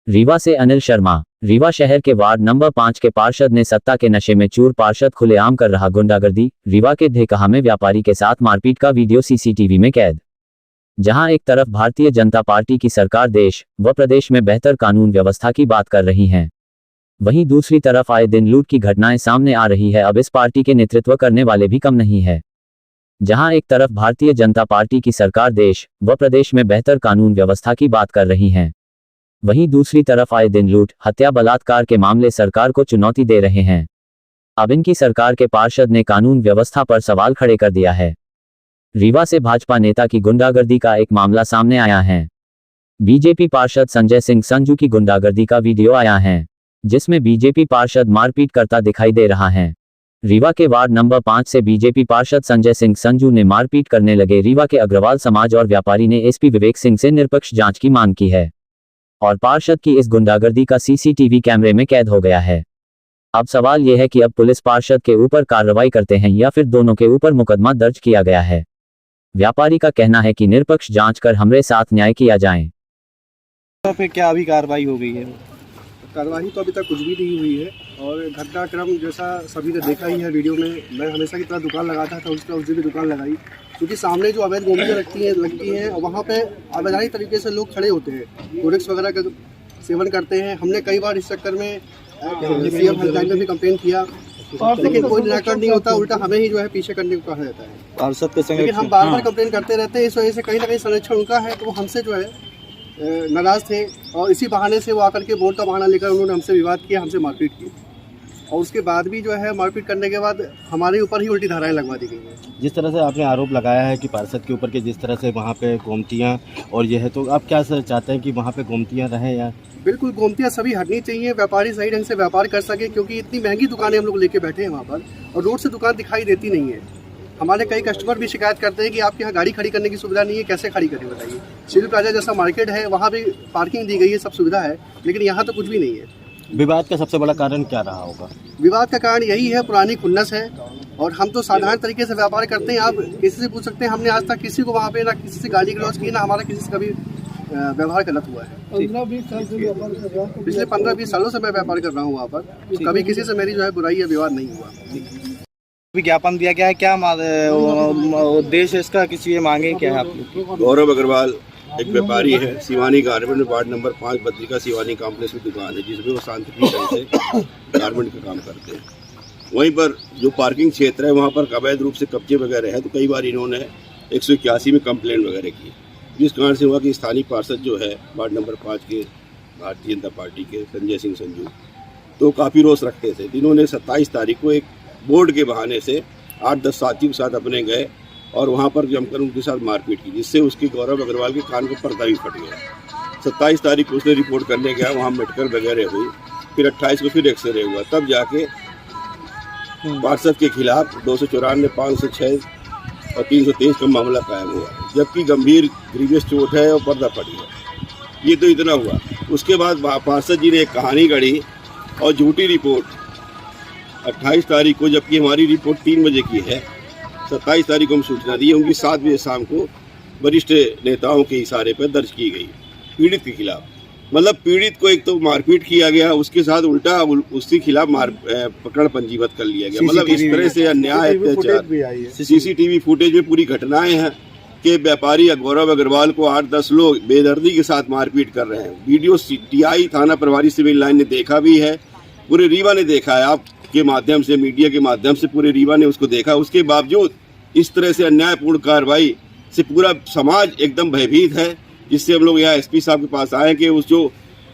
रीवा से अनिल शर्मा। रीवा शहर के वार्ड नंबर 5 के पार्षद ने सत्ता के नशे में चूर पार्षद खुलेआम कर रहा गुंडागर्दी। रीवा के धेकहा में व्यापारी के साथ मारपीट का वीडियो सीसीटीवी में कैद। जहां एक तरफ भारतीय जनता पार्टी की सरकार देश व प्रदेश में बेहतर कानून व्यवस्था की बात कर रही है, वहीं दूसरी तरफ आए दिन लूट की घटनाएं सामने आ रही है। अब इस पार्टी के नेतृत्व करने वाले भी कम नहीं है। जहां एक तरफ भारतीय जनता पार्टी की सरकार देश व प्रदेश में बेहतर कानून व्यवस्था की बात कर रही है, वहीं दूसरी तरफ आए दिन लूट, हत्या, बलात्कार के मामले सरकार को चुनौती दे रहे हैं। अब इनकी सरकार के पार्षद ने कानून व्यवस्था पर सवाल खड़े कर दिया है। रीवा से भाजपा नेता की गुंडागर्दी का एक मामला सामने आया है। बीजेपी पार्षद संजय सिंह संजू की गुंडागर्दी का वीडियो आया है, जिसमें बीजेपी पार्षद मारपीट करता दिखाई दे रहा है। रीवा के वार्ड नंबर 5 से बीजेपी पार्षद संजय सिंह संजू ने मारपीट करने लगे। रीवा के अग्रवाल समाज और व्यापारी ने एसपी विवेक सिंह से निष्पक्ष जांच की मांग की है और पार्षद की इस गुंडागर्दी का सीसीटीवी कैमरे में कैद हो गया है। अब सवाल यह है कि अब पुलिस पार्षद के ऊपर कार्रवाई करते हैं या फिर दोनों के ऊपर मुकदमा दर्ज किया गया है। व्यापारी का कहना है कि निष्पक्ष जांच कर हमारे साथ न्याय किया जाए। तो फिर क्या अभी कार्रवाई हो गई है? कार्रवाई तो अभी तक कुछ भी नहीं हुई है और घटनाक्रम जैसा सभी ने देखा ही है वीडियो में। मैं हमेशा की तरह दुकान लगाता था, उस दिन भी दुकान लगाई, क्योंकि सामने जो अवैध गोमतियाँ लगती हैं और वहाँ पे अवैधानिक तरीके से लोग खड़े होते हैं, कोडेक्स वगैरह का सेवन करते हैं। हमने कई बार इस चक्कर में सीएम हेल्पलाइन में भी कंप्लेन किया, लेकिन कोई निराकरण नहीं होता, उल्टा हमें ही जो है पीछे करने को कहा जाता है पार्षद के संग। लेकिन हम बार बार कंप्लेन करते रहते हैं, इस वजह से कहीं ना कहीं संरक्षण उनका है, तो वो हमसे जो है नाराज़ थे और इसी बहाने से वो आकर के वोट का बहाना लेकर उन्होंने हमसे विवाद किया, हमसे मारपीट की और उसके बाद भी जो है मारपीट करने के बाद हमारे ऊपर ही उल्टी धाराएं लगवा दी गई हैं। जिस तरह से आपने आरोप लगाया है कि पार्षद के ऊपर कि जिस तरह से वहाँ पे गोमतियाँ और ये है, तो आप क्या चाहते हैं कि वहाँ पे गोमतियाँ रहें या? बिल्कुल, गोमतियाँ सभी हटनी चाहिए, व्यापारी सही ढंग से व्यापार कर सके, क्योंकि इतनी महंगी दुकानें हम लोग लेके बैठे हैं वहाँ पर और रोड से दुकान दिखाई देती नहीं है। हमारे कई कस्टमर भी शिकायत करते हैं कि आपके यहाँ गाड़ी खड़ी करने की सुविधा नहीं है, कैसे खड़ी करें बताइए। सिविल प्लाजा जैसा मार्केट है, वहाँ भी पार्किंग दी गई है, सब सुविधा है, लेकिन यहाँ तो कुछ भी नहीं है। विवाद का सबसे बड़ा कारण क्या रहा होगा? विवाद का कारण यही है, पुरानी खुन्नस है और हम तो साधारण तरीके से व्यापार करते हैं। आप किसी से पूछ सकते हैं, हमने आज तक किसी को वहाँ पे ना किसी से गाली गलौज की, ना हमारा किसी से कभी व्यवहार गलत हुआ है। पिछले 15-20 सालों से मैं व्यापार कर रहा हूँ वहाँ पर, कभी किसी से मेरी जो है बुराई या विवाद नहीं हुआ। विज्ञापन दिया गया है, क्या उद्देश्य इसका, किसी ये मांगे क्या है आपकी? गौरव अग्रवाल एक व्यापारी है, सिवानी गारमेंट में ward number 5 Badrika Siwani complex में दुकान है, जिसमें वो शांतिपूर्ण ढंग से गारमेंट का काम करते हैं। वहीं पर जो पार्किंग क्षेत्र है वहाँ पर अवैध रूप से कब्जे वगैरह है, तो कई बार इन्होंने 181 में कंप्लेंट वगैरह की, जिस कारण से हुआ कि स्थानीय पार्षद जो है वार्ड नंबर 5 के भारतीय जनता पार्टी के संजय सिंह संजू तो काफ़ी रोष रखते थे। इन्होंने 27 तारीख को एक बोर्ड के बहाने से 8-10 साथियों के साथ अपने गए और वहाँ पर जमकर उनके साथ मारपीट की, जिससे उसकी गौरव अग्रवाल के कान को पर्दा भी फट गया। 27 तारीख को उसने रिपोर्ट करने गया, वहाँ मेडिकल वगैरह हुई, फिर 28 को फिर एक्सरे हुआ, तब जाके पार्षद के खिलाफ 294, 506 और 323 का मामला कायम हुआ, जबकि गंभीर ग्रीवियस चोट है और पर्दा फट गया। ये तो इतना हुआ। उसके बाद पार्षद जी ने एक कहानी गढ़ी और झूठी रिपोर्ट 28 तारीख को, जबकि हमारी रिपोर्ट 3 बजे की है, 27 तारीख को हम सूचना दी, उनकी 7 बजे शाम को वरिष्ठ नेताओं के इशारे पर दर्ज की गई पीड़ित के खिलाफ। मतलब पीड़ित को एक तो मारपीट किया गया, उसके साथ उल्टा उसके खिलाफ प्रकरण पंजीबद्ध कर लिया गया। मतलब इस तरह से अन्याय, अत्याचार, सीसीटीवी फुटेज में पूरी घटनाएं हैं कि व्यापारी गौरव अग्रवाल को 8-10 लोग बेदर्दी के साथ मारपीट कर रहे हैं। वीडियो टीआई थाना प्रभारी सिविल लाइन ने देखा भी है, पूरे रीवा ने देखा है, आप के माध्यम से, मीडिया के माध्यम से पूरे रीवा ने उसको देखा। उसके बावजूद इस तरह से अन्यायपूर्ण कार्रवाई से पूरा समाज एकदम भयभीत है, जिससे हम लोग यहाँ एसपी साहब के पास आए कि उस जो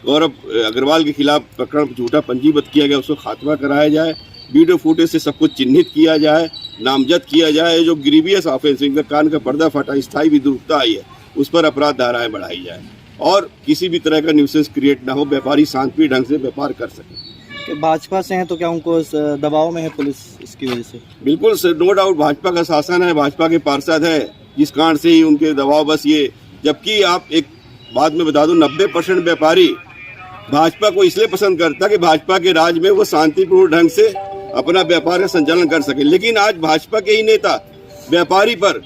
गौरव अग्रवाल के खिलाफ प्रकरण झूठा पंजीबद्ध किया गया उसको खात्मा कराया जाए, वीडियो फुटेज से सब कुछ चिन्हित किया जाए, नामजद किया जाए। जो ग्रीवियस ऑफेंस, इनका कान का पर्दा फटा, स्थायी विद्रुपता आई है, उस पर अपराध धाराएँ बढ़ाई जाए और किसी भी तरह का न्यूसेंस क्रिएट ना हो, व्यापारी शांतिपूर्ण ढंग से व्यापार कर सके। भाजपा से हैं तो क्या उनको दबाव में है पुलिस इसकी वजह से? बिल्कुल नो डाउट, भाजपा का शासन है, भाजपा के पार्षद है, जिस कारण से ही उनके दबाव बस ये। जबकि आप एक बात में बता दूं, 90% व्यापारी भाजपा को इसलिए पसंद करता है कि भाजपा के राज में वो शांतिपूर्ण ढंग से अपना व्यापार का संचालन कर सके। लेकिन आज भाजपा के ही नेता व्यापारी पर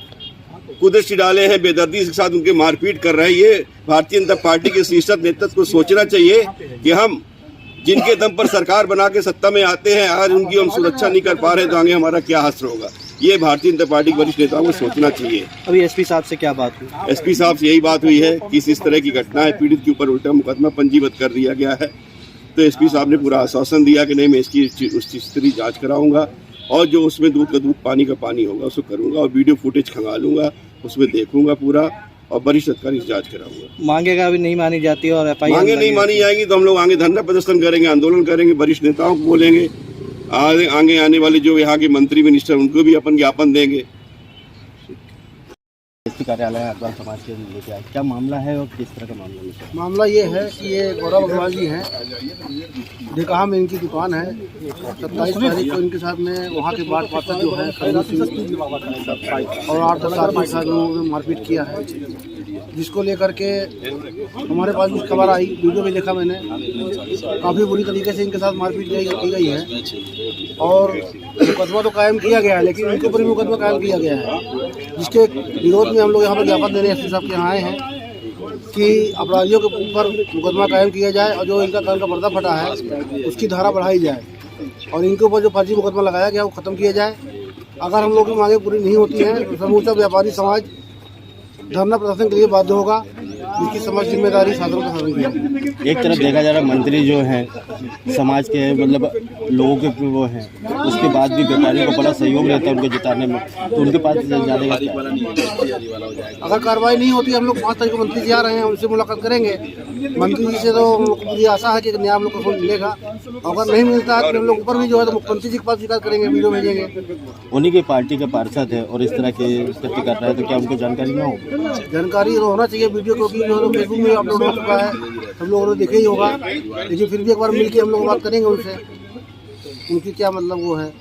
कुदृष्टि डाले हैं, बेदर्दी के साथ उनके मारपीट कर रहे हैं। ये भारतीय जनता पार्टी के शीर्ष नेतृत्व को सोचना चाहिए कि हम जिनके दम पर सरकार बना के सत्ता में आते हैं, आज उनकी हम सुरक्षा नहीं कर पा रहे तो आगे हमारा क्या हश्र होगा। ये भारतीय जनता पार्टी के वरिष्ठ नेताओं को सोचना चाहिए। अभी एसपी साहब से क्या बात हुई? एसपी साहब से यही बात हुई है कि इस तरह की घटना है, पीड़ित के ऊपर उल्टा मुकदमा पंजीबद्ध कर दिया गया है। तो एसपी साहब ने पूरा आश्वासन दिया कि नहीं, मैं इसकी उसकी जांच कराऊंगा और जो उसमें दूध का दूध पानी का पानी होगा उसको करूंगा और वीडियो फुटेज खंगालूंगा, उसमें देखूंगा पूरा और वरिष्ठ अधिकारी से जांच कराऊंगा। मांगेगा अभी नहीं मानी जाती और एफआईआर मांगे नहीं मानी जाएंगी तो हम लोग आगे धरना प्रदर्शन करेंगे, आंदोलन करेंगे, वरिष्ठ नेताओं को बोलेंगे, आगे आने वाले जो यहाँ के मंत्री मिनिस्टर उनको भी अपन ज्ञापन देंगे। एसपी कार्यालय अकबर समाज के लेके आए, क्या मामला है और किस तरह का मामला है? मामला ये है कि ये गौरव अग्रवाल जी हैं, ढेकहा में इनकी दुकान है। 27 तारीख को इनके साथ में वहाँ के वार्ड पार्षद जो है और 8-10 आदमी के साथ लोगों ने मारपीट किया है, जिसको लेकर के हमारे पास कुछ खबर आई, वीडियो में देखा मैंने, काफ़ी बुरी तरीके से इनके साथ मारपीट की गई है और मुकदमा तो कायम किया गया है, लेकिन इनके ऊपर भी मुकदमा कायम किया गया है, जिसके विरोध में हम लोग यहाँ पर ज्ञापन देने एसपी साहब के यहाँ आए हैं कि अपराधियों के ऊपर मुकदमा कायम किया जाए और जो इनका कान का पर्दा फटा है उसकी धारा बढ़ाई जाए और इनके ऊपर जो फर्जी मुकदमा लगाया गया वो ख़त्म किया जाए। अगर हम लोग की मांगे पूरी नहीं होती हैं तो समूचा व्यापारी समाज धरना प्रदर्शन के लिए बाध्य होगा, जिसकी समझ जिम्मेदारी शासन का शासन की। एक तरफ देखा जा रहा है मंत्री जो हैं समाज के मतलब लोगों के वो हैं, उसके बाद भी व्यापारियों को बड़ा सहयोग रहता है उनको जिताने में, तो उनके पास जाने का क्या? अगर कार्रवाई नहीं होती, हम लोग 5 तारीख को मंत्री जी आ रहे हैं, उनसे मुलाकात करेंगे। मंत्री जी से तो मुझे आशा है कि न्याय हम लोग को मिलेगा, अगर नहीं मिलता है तो हम लोग ऊपर भी जो है तो मुख्यमंत्री जी के पास शिकायत करेंगे, वीडियो भेजेंगे। उन्हीं की पार्टी का पार्षद है और इस तरह के कृत्य कर रहा है तो क्या उनको जानकारी ना हो? जानकारी तो होना चाहिए, वीडियो क्योंकि जो है फेसबुक में अपलोड हो चुका है, सब लोगों ने देखा ही होगा, लेकिन फिर भी एक बार मिलकर हम लोग बात करेंगे उनसे, उनकी क्या मतलब वो है।